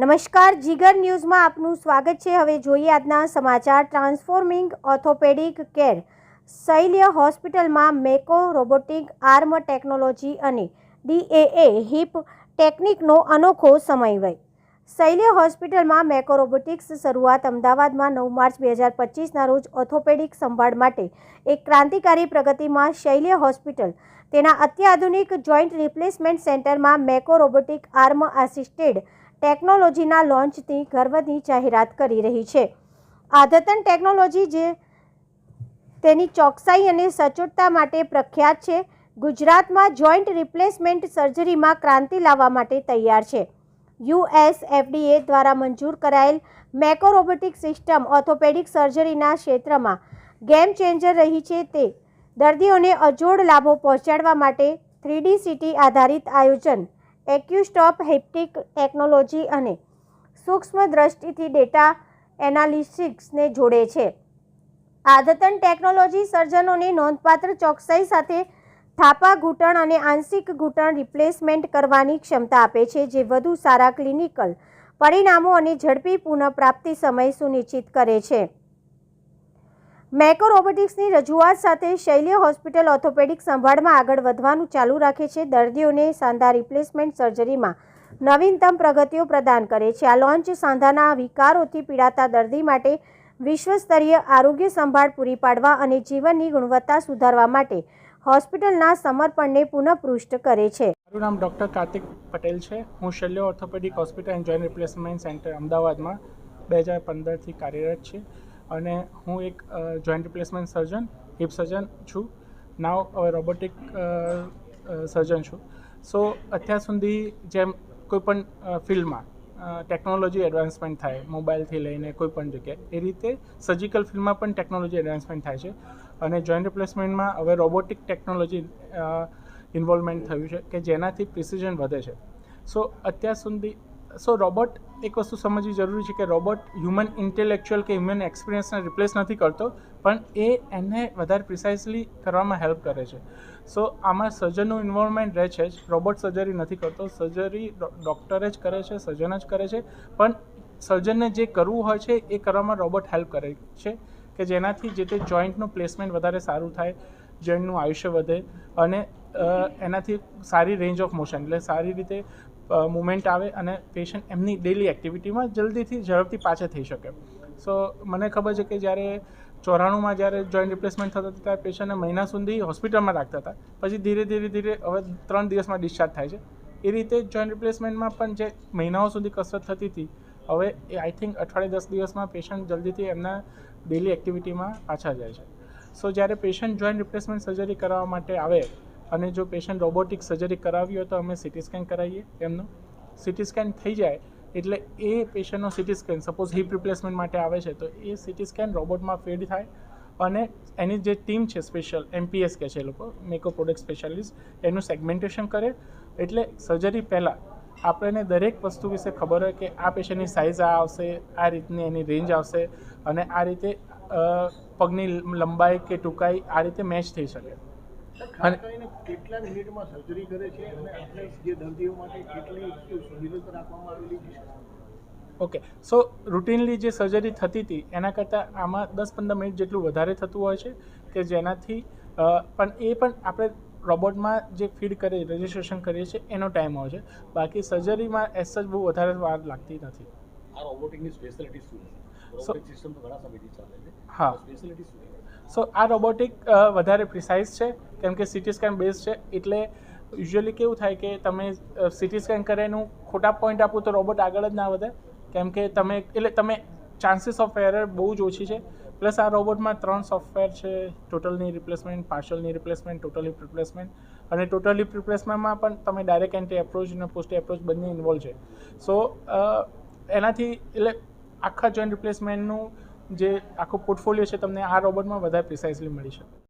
નમસ્કાર, જીગર ન્યૂઝમાં આપનું સ્વાગત છે। હવે જોઈએ આજના સમાચાર। ટ્રાન્સફોર્મિંગ ઓર્થોપેડિક કેર શૈલ્ય હોસ્પિટલમાં મેકો રોબોટિક આર્મ ટેકનોલોજી અને DAA હિપ ટેકનિકનો અનોખો સમન્વય। શૈલ્ય હોસ્પિટલમાં મેકો રોબોટિક્સ શરૂઆત। અમદાવાદમાં 9 માર્ચ 2025ના રોજ ઓર્થોપેડિક સંભાળ માટે એક ક્રાંતિકારી પ્રગતિમાં શૈલ્ય હોસ્પિટલ તેના અત્યાધુનિક જોઇન્ટ રિપ્લેસમેન્ટ સેન્ટરમાં મેકો રોબોટિક આર્મ આસિસ્ટેડ ટેકનોલોજીના લોન્ચની ગર્વની જાહેરાત કરી રહી છે। અદ્યતન ટેકનોલોજી જે તેની ચોકસાઈ અને સચોટતા માટે પ્રખ્યાત છે, ગુજરાતમાં જોઇન્ટ રિપ્લેસમેન્ટ સર્જરીમાં ક્રાંતિ લાવવા માટે તૈયાર છે। US FDA દ્વારા મંજૂર કરાયેલ મેકો રોબોટિક સિસ્ટમ ઓર્થોપેડિક સર્જરીના ક્ષેત્રમાં ગેમ ચેન્જર રહી છે। તે દર્દીઓને અજોડ લાભો પહોંચાડવા માટે 3D CT આધારિત આયોજન, એક્યુસ્ટોપ હેપ્ટિક ટેકનોલોજી અને સૂક્ષ્મ દ્રષ્ટિથી ડેટા એનાલિટિક્સને જોડે છે। અદ્યતન ટેકનોલોજી સર્જનોને નોંધપાત્ર ચોકસાઈ સાથે થાપા ઘૂંટણ અને આંશિક ઘૂંટણ રિપ્લેસમેન્ટ કરવાની ક્ષમતા આપે છે, જે વધુ સારા ક્લિનિકલ પરિણામો અને ઝડપી પુનઃપ્રાપ્તિ સમય સુનિશ્ચિત કરે છે। મેકો રોબોટિક્સની રજૂઆત સાથે શૈલ્ય હોસ્પિટલ ઓર્થોપેડિક સંભાળમાં આગળ વધવાનું ચાલુ રાખે છે, દર્દીઓને સાંધા રિપ્લેસમેન્ટ સર્જરીમાં નવીનતમ પ્રગતિઓ પ્રદાન કરે છે। આ લોન્ચ સાંધાના વિકારોથી પીડાતા દર્દી માટે વિશ્વસ્તરીય આરોગ્ય સંભાળ પૂરી પાડવા અને જીવનની ગુણવત્તા સુધારવા માટે હોસ્પિટલના સમર્પણને પુનઃપુષ્ટ કરે છે। મારું નામ ડૉક્ટર કાર્તિક પટેલ છે। હું Shaily orthopaedic hospital and joint replacement centre અમદાવાદમાં 2015થી કાર્યરત છે અને હું એક joint replacement surgeon, hip surgeon છું, નાવ રોબોટિક સર્જન છું। સો અત્યાર સુધી જેમ કોઈપણ ફિલ્ડમાં ટેકનોલોજી એડવાન્સમેન્ટ થાય, મોબાઈલથી લઈને કોઈપણ જગ્યાએ, એ રીતે સર્જિકલ ફિલ્ડમાં પણ ટેકનોલોજી એડવાન્સમેન્ટ થાય છે અને જોઇન્ટ રિપ્લેસમેન્ટમાં હવે રોબોટિક ટેકનોલોજી ઇન્વોલ્વમેન્ટ થયું છે કે જેનાથી પ્રિસિઝન વધે છે। સો અત્યાર સુધી રોબોટ એક વસ્તુ સમજવી જરૂરી છે કે રોબોટ હ્યુમન ઇન્ટેલેક્ચ્યુઅલ કે હ્યુમન એક્સપિરિયન્સને રિપ્લેસ નથી કરતો, પણ એને વધારે પ્રિસાઇઝલી કરવામાં હેલ્પ કરે છે। સો આમાં સર્જનનું ઇન્વોલ્વમેન્ટ રહે છે જ। રોબોટ સર્જરી નથી કરતો, સર્જરી ડૉક્ટર જ કરે છે, સર્જન જ કરે છે, પણ સર્જનને જે કરવું હોય છે એ કરવામાં રોબોટ હેલ્પ કરે છે કે જેનાથી જે તે જોઈન્ટનું પ્લેસમેન્ટ વધારે સારું થાય, જોઈન્ટનું આયુષ્ય વધે અને એનાથી સારી રેન્જ ઓફ મોશન એટલે સારી રીતે મુવમેન્ટ આવે અને પેશન્ટ એમની ડેલી એક્ટિવિટીમાં જલ્દીથી ઝડપથી પાછા થઈ શકે। સો મને ખબર છે કે જ્યારે 94માં જ્યારે જોઈન્ટ રિપ્લેસમેન્ટ થતું હતું ત્યારે પેશન્ટને મહિના સુધી હોસ્પિટલમાં રાખતા હતા, પછી ધીરે ધીરે હવે 3 દિવસમાં ડિસ્ચાર્જ થાય છે। એ રીતે જોઈન્ટ રિપ્લેસમેન્ટમાં પણ જે મહિનાઓ સુધી કસરત થતી હતી, હવે એ આઈ થિંક અઠવાડિયે 10 દિવસમાં પેશન્ટ જલ્દીથી એમના ડેલી એક્ટિવિટીમાં પાછા જાય છે। સો જ્યારે પેશન્ટ જોઈન્ટ રિપ્લેસમેન્ટ સર્જરી કરાવવા માટે આવે અને જો પેશન્ટ રોબોટિક સર્જરી કરાવી હોય તો અમે સિટી સ્કેન કરાવીએ એમનું। સિટી સ્કેન થઈ જાય એટલે એ પેશન્ટનો CT scan suppose hip replacement માટે આવે છે તો એ સિટી સ્કેન રોબોટમાં ફીડ થાય અને એની જે ટીમ છે સ્પેશિયલ MPS કહે છે એ લોકો, મેકો પ્રોડક્ટ સ્પેશિયાલિસ્ટ, એનું સેગમેન્ટેશન કરે એટલે સર્જરી પહેલાં આપણને દરેક વસ્તુ વિશે ખબર હોય કે આ પેશન્ટની સાઇઝ આ આવશે, આ રીતની એની રેન્જ આવશે અને આ રીતે પગની લંબાઈ કે ટૂંકાઈ આ રીતે મેચ થઈ શકે। અને કેટલા મિનિટમાં સર્જરી કરે છે અને આપણે જે દર્દીઓ માટે કેટલી સહુલિયત રાખવામાં આવેલી છે? ઓકે, સો રૂટીનલી જે સર્જરી થતી હતી એના કરતાં આમાં 10-15 મિનિટ જેટલું વધારે થતું હોય છે કે જેનાથી પણ આપણે રોબોટમાં જે ફીડ કરીએ, રજિસ્ટ્રેશન કરીએ છીએ એનો ટાઈમ હોય છે, બાકી સર્જરીમાં એઝ સચ બહુ વધારે વાર લાગતી નથી। આ રોબોટિકની સ્પેશિયાલિટી શું છે? રોબોટિક સિસ્ટમ તો ઘણા સમયથી ચાલે છે, હા, સ્પેશિયાલિટી શું છે? સો આ રોબોટિક વધારે પ્રિસાઇઝ છે કેમ કે સિટી સ્કેન બેઝ છે, એટલે યુઝ્યુઅલી કેવું થાય કે તમે સિટી સ્કેન કરેનું ખોટા પોઈન્ટ આપો તો રોબોટ આગળ જ ના વધે કેમ કે તમે ચાન્સીસ ઓફ એરર બહુ જ ઓછી છે। પ્લસ આ રોબોટમાં 3 સોફ્ટવેર છે, ટોટલ ની રિપ્લેસમેન્ટ, પાર્શિયલ ની રિપ્લેસમેન્ટ, ટોટલ હિપ રિપ્લેસમેન્ટ અને ટોટલ હિપ રિપ્લેસમેન્ટમાં પણ તમે ડાયરેક્ટ એન્ટી એપ્રોચ અને પોસ્ટ એપ્રોચ બંને ઇન્વોલ્વ છે। સો એનાથી એટલે આખા જોઈન્ટ રિપ્લેસમેન્ટનું જે આખો પોર્ટફોલિયો છે તમને આ રોબોટમાં વધારે પ્રિસાઇઝલી મળી શકે।